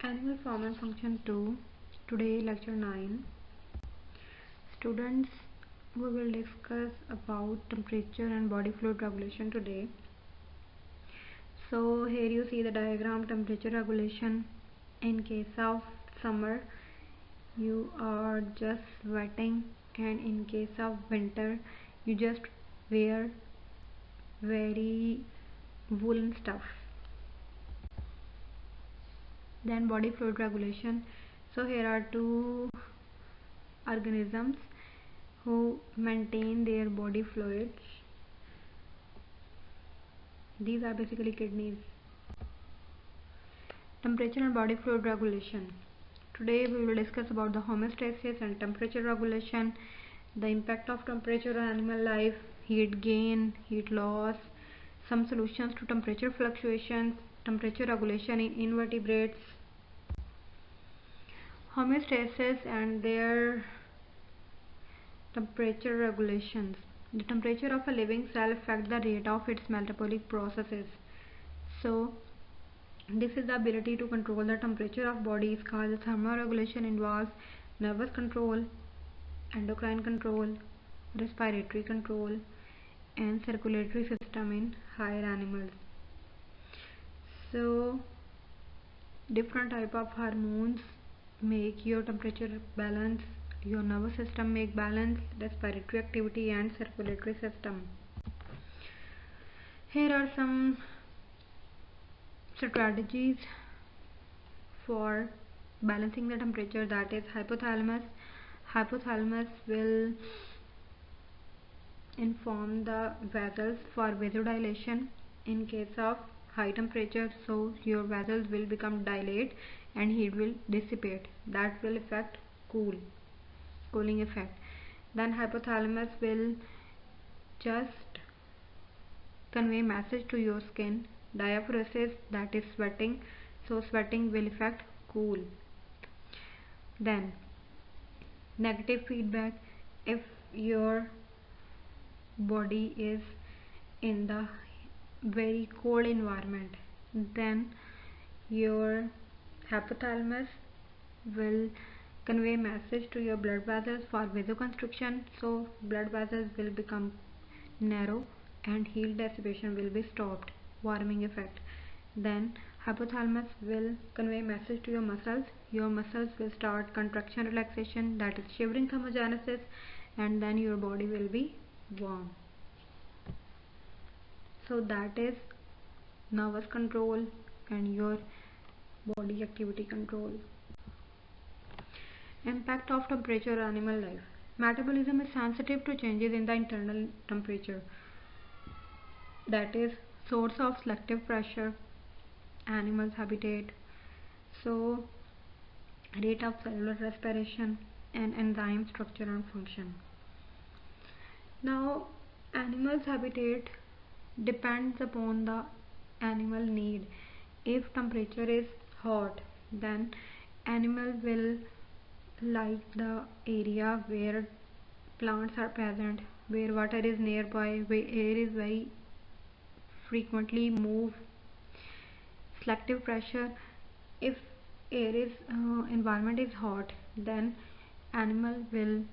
Animal form and function 2. Today lecture 9. Students, we will discuss about temperature and body fluid regulation today. So here you see the diagram. Temperature regulation. In case of summer you are just sweating, and in case of winter you just wear very woolen stuff. Then body fluid regulation. So here are two organisms who maintain their body fluids. These are basically kidneys. Temperature and body fluid regulation. Today we will discuss about the homeostasis and temperature regulation, the impact of temperature on animal life, heat gain, heat loss, some solutions to temperature fluctuations, temperature regulation in invertebrates, homeostasis and their temperature regulations. The temperature of a living cell affects the rate of its metabolic processes. So this is the ability to control the temperature of bodies called thermoregulation. Involves nervous control, endocrine control, respiratory control, and circulatory system in higher animals. So different type of hormones make your temperature balance, your nervous system make balance, respiratory activity and circulatory system. Here are some strategies for balancing the temperature, that is hypothalamus. Hypothalamus will inform the vessels for vasodilation in case of high temperature, so your vessels will become dilate and heat will dissipate. That will affect cooling effect. Then hypothalamus will just convey message to your skin, diaphoresis, that is sweating, so sweating will affect cool. Then negative feedback. If your body is in the very cold environment, then your hypothalamus will convey message to your blood vessels for vasoconstriction, so blood vessels will become narrow and heat dissipation will be stopped, warming effect. Then hypothalamus will convey message to your muscles will start contraction relaxation, that is shivering thermogenesis, and then your body will be warm. So that is nervous control and your body activity control. Impact of temperature on animal life. Metabolism is sensitive to changes in the internal temperature, that is source of selective pressure, animal's habitat, so rate of cellular respiration and enzyme structure and function. Now animal's habitat depends upon the animal need. If temperature is hot, then animal will like the area where plants are present, where water is nearby, where air is very frequently move. Selective pressure. If air is environment is hot, then animal will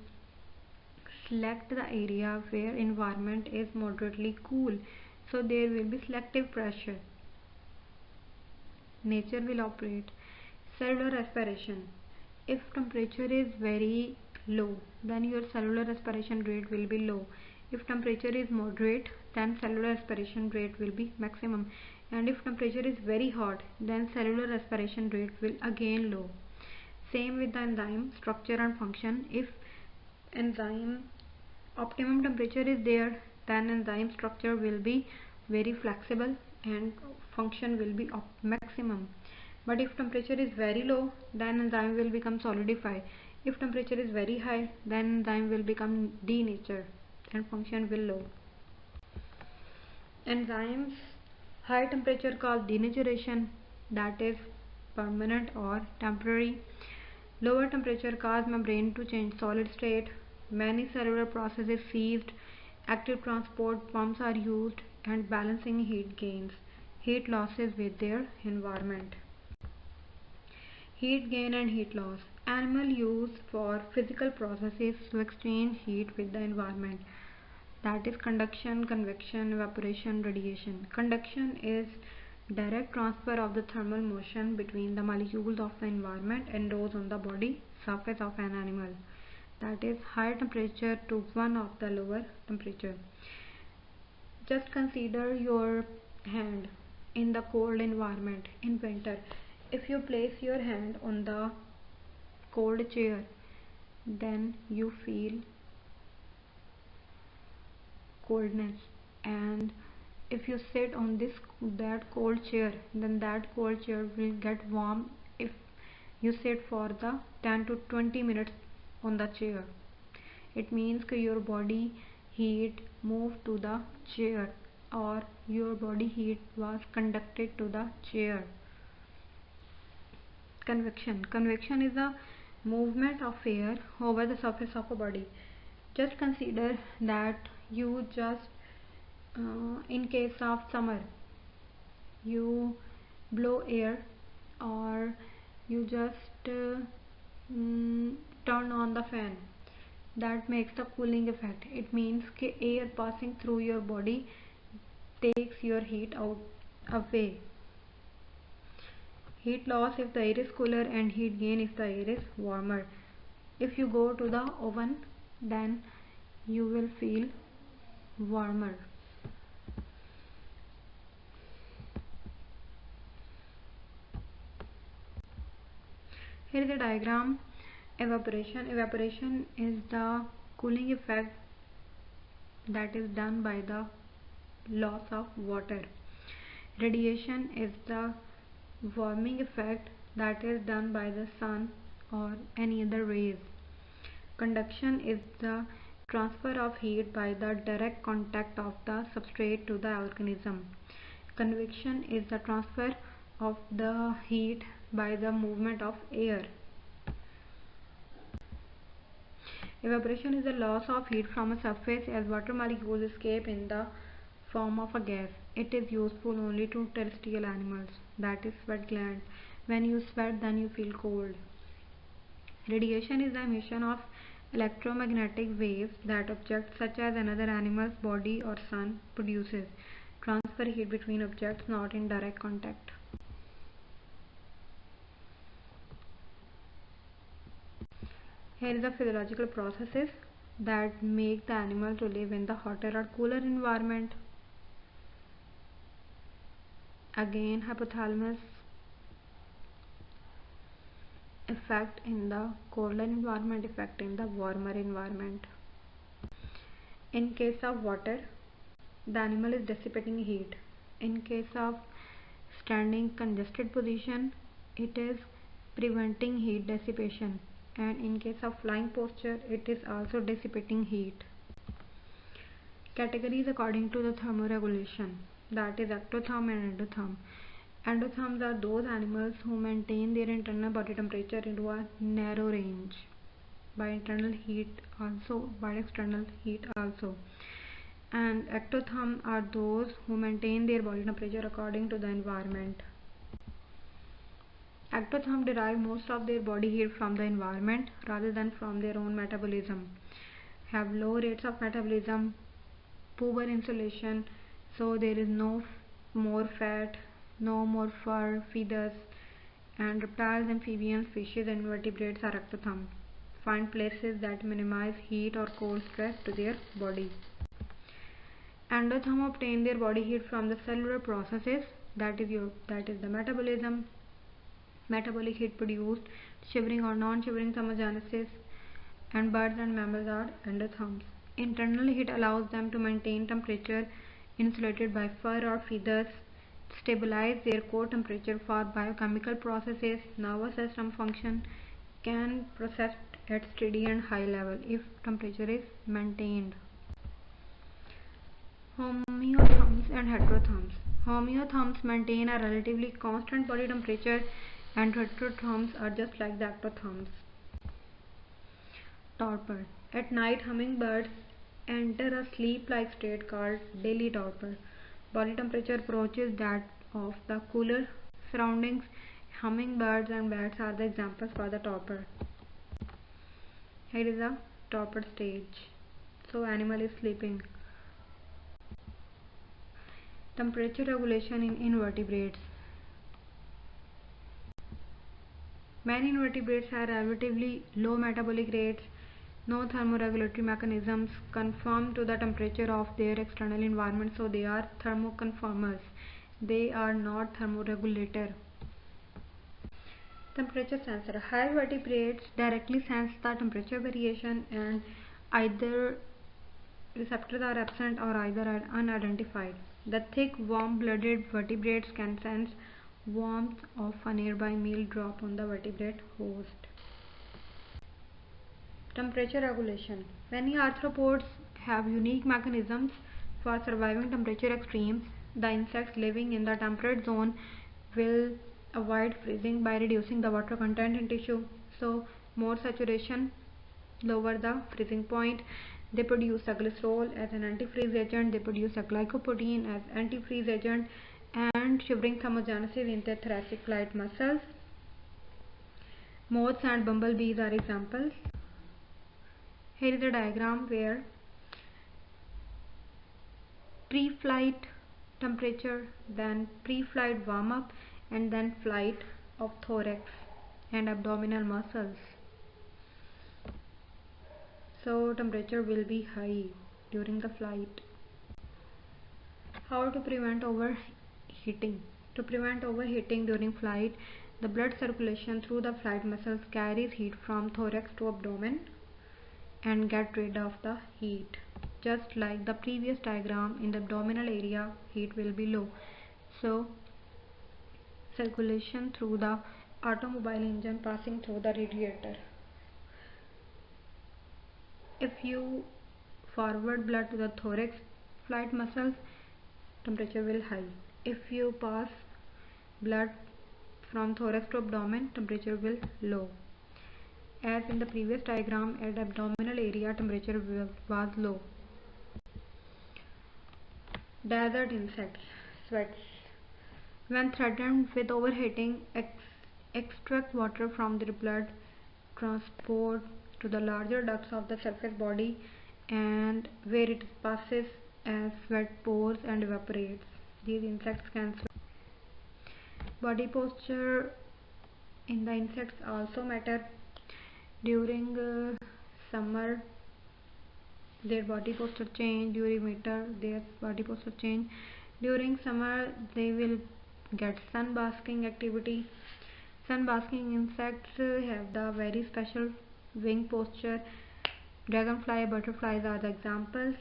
select the area where environment is moderately cool, so there will be selective pressure. Nature will operate. Cellular respiration. If temperature is very low, then your cellular respiration rate will be low. If temperature is moderate, then cellular respiration rate will be maximum, and if temperature is very hot, then cellular respiration rate will again low. Same with the enzyme structure and function. If enzyme optimum temperature is there, then enzyme structure will be very flexible and function will be maximum. But if temperature is very low, then enzyme will become solidified. If temperature is very high, then enzyme will become denatured and function will low. Enzymes high temperature called denaturation, that is permanent or temporary. Lower temperature cause membrane to change solid state. Many cellular processes ceased. Active transport pumps are used and balancing heat gains, heat losses with their environment. Heat gain and heat loss. Animal used for physical processes to exchange heat with the environment. That is conduction, convection, evaporation, radiation. Conduction is direct transfer of the thermal motion between the molecules of the environment and those on the body surface of an animal. That is higher temperature to one of the lower temperature. Just consider your hand in the cold environment in winter. If you place your hand on the cold chair, then you feel coldness, and if you sit on that cold chair, then that cold chair will get warm if you sit for the 10 to 20 minutes on the chair. It means that your body heat moved to the chair, or your body heat was conducted to the chair. Convection is a movement of air over the surface of a body. Just consider that you just in case of summer, you blow air, or you just turn on the fan. That makes the cooling effect. It means that air passing through your body takes your heat out away. Heat loss if the air is cooler, and heat gain if the air is warmer. If you go to the oven, then you will feel warmer. Here is a diagram. Evaporation is the cooling effect that is done by the loss of water. Radiation is the warming effect that is done by the sun or any other rays. Conduction is the transfer of heat by the direct contact of the substrate to the organism. Convection is the transfer of the heat by the movement of air. Evaporation is the loss of heat from a surface as water molecules escape in the form of a gas. It is useful only to terrestrial animals, that is sweat glands. When you sweat, then you feel cold. Radiation is the emission of electromagnetic waves that objects such as another animal's body or sun produces. Transfer heat between objects not in direct contact. Here is the physiological processes that make the animal to live in the hotter or cooler environment. Again, hypothalamus effect in the colder environment, effect in the warmer environment. In case of water, the animal is dissipating heat. In case of standing congested position, it is preventing heat dissipation, and in case of flying posture, it is also dissipating heat. Categories according to the thermoregulation, that is ectotherm and endotherm. Endotherms are those animals who maintain their internal body temperature into a narrow range by external heat also. And ectotherms are those who maintain their body temperature according to the environment. Ectotherms derive most of their body heat from the environment rather than from their own metabolism, have low rates of metabolism, poor insulation, so there is no more fat, no more fur, feathers, and reptiles, amphibians, fishes, and vertebrates are ectotherms. Find places that minimize heat or cold stress to their body. Endotherms obtain their body heat from the cellular processes, that is the metabolism, metabolic heat produced, shivering or non-shivering thermogenesis, and birds and mammals are endotherms. Internal heat allows them to maintain temperature insulated by fur or feathers, stabilize their core temperature for biochemical processes. Nervous system function can process at steady and high level if temperature is maintained. Homeotherms and heterotherms. Homeotherms maintain a relatively constant body temperature, and heterotherms are just like the ectotherms. Torpor. At night, hummingbirds enter a sleep-like state called daily torpor. Body temperature approaches that of the cooler surroundings. Hummingbirds and bats are the examples for the torpor. Here is a torpor stage. So animal is sleeping. Temperature regulation in invertebrates. Many invertebrates have relatively low metabolic rates, no thermoregulatory mechanisms conform to the temperature of their external environment, so they are thermoconformers. They are not thermoregulator. Temperature sensor. Higher vertebrates directly sense the temperature variation, and either receptors are absent or either are unidentified. The thick, warm-blooded vertebrates can sense warmth of a nearby meal drop on the vertebrate host. Temperature regulation. Many arthropods have unique mechanisms for surviving temperature extremes. The insects living in the temperate zone will avoid freezing by reducing the water content in tissue. So, more saturation lower the freezing point. They produce a glycerol as an antifreeze agent. They produce a glycoprotein as antifreeze agent, and shivering thermogenesis in their thoracic flight muscles. Moths and bumblebees are examples. Here is a diagram where pre-flight temperature, then pre-flight warm-up, and then flight of thorax and abdominal muscles. So temperature will be high during the flight. How to prevent overheating? To prevent overheating during flight, the blood circulation through the flight muscles carries heat from thorax to abdomen and get rid of the heat. Just like the previous diagram, in the abdominal area heat will be low. So circulation through the automobile engine passing through the radiator. If you forward blood to the thorax flight muscles, temperature will high. If you pass blood from thorax to abdomen, temperature will low. As in the previous diagram, at abdominal area temperature was low. Desert insects, sweats. When threatened with overheating, extract water from their blood, transport to the larger ducts of the surface body, and where it passes as sweat pores and evaporates. These insects can sweat. Body posture in the insects also matter. During summer, their body posture change. During winter, their body posture change. During summer, they will get sun basking activity. Sun basking insects have the very special wing posture. Dragonfly, butterflies are the examples.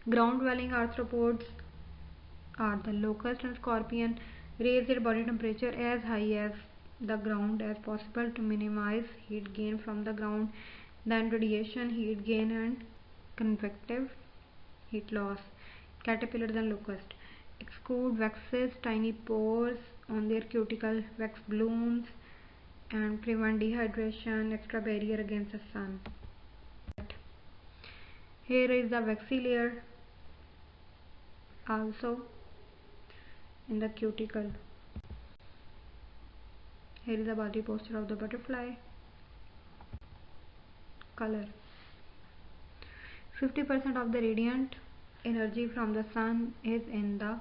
Ground dwelling arthropods are the locust and scorpion. Raise their body temperature as high as the ground as possible to minimize heat gain from the ground, then radiation, heat gain, and convective heat loss. Caterpillars and locusts exude waxes, tiny pores on their cuticle, wax blooms, and prevent dehydration, extra barrier against the sun. Here is the waxy layer also in the cuticle. Here is the body posture of the butterfly. Color. 50% of the radiant energy from the sun is in the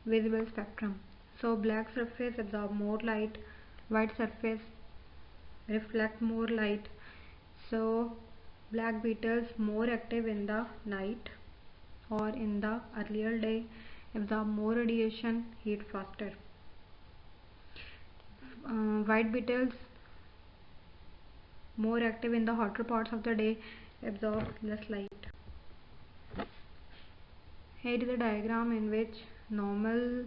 visible spectrum. So black surface absorb more light, white surface reflect more light. So black beetles more active in the night or in the earlier day absorb more radiation, heat faster. White beetles more active in the hotter parts of the day absorb less light. Here is a diagram in which normal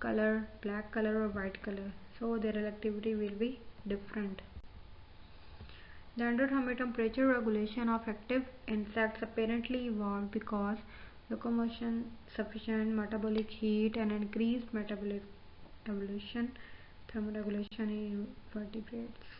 color, black color or white color, so their relativity will be different. The endothermic temperature regulation of active insects apparently evolved because locomotion, sufficient metabolic heat, and increased metabolic evolution thermoregulation in vertebrates.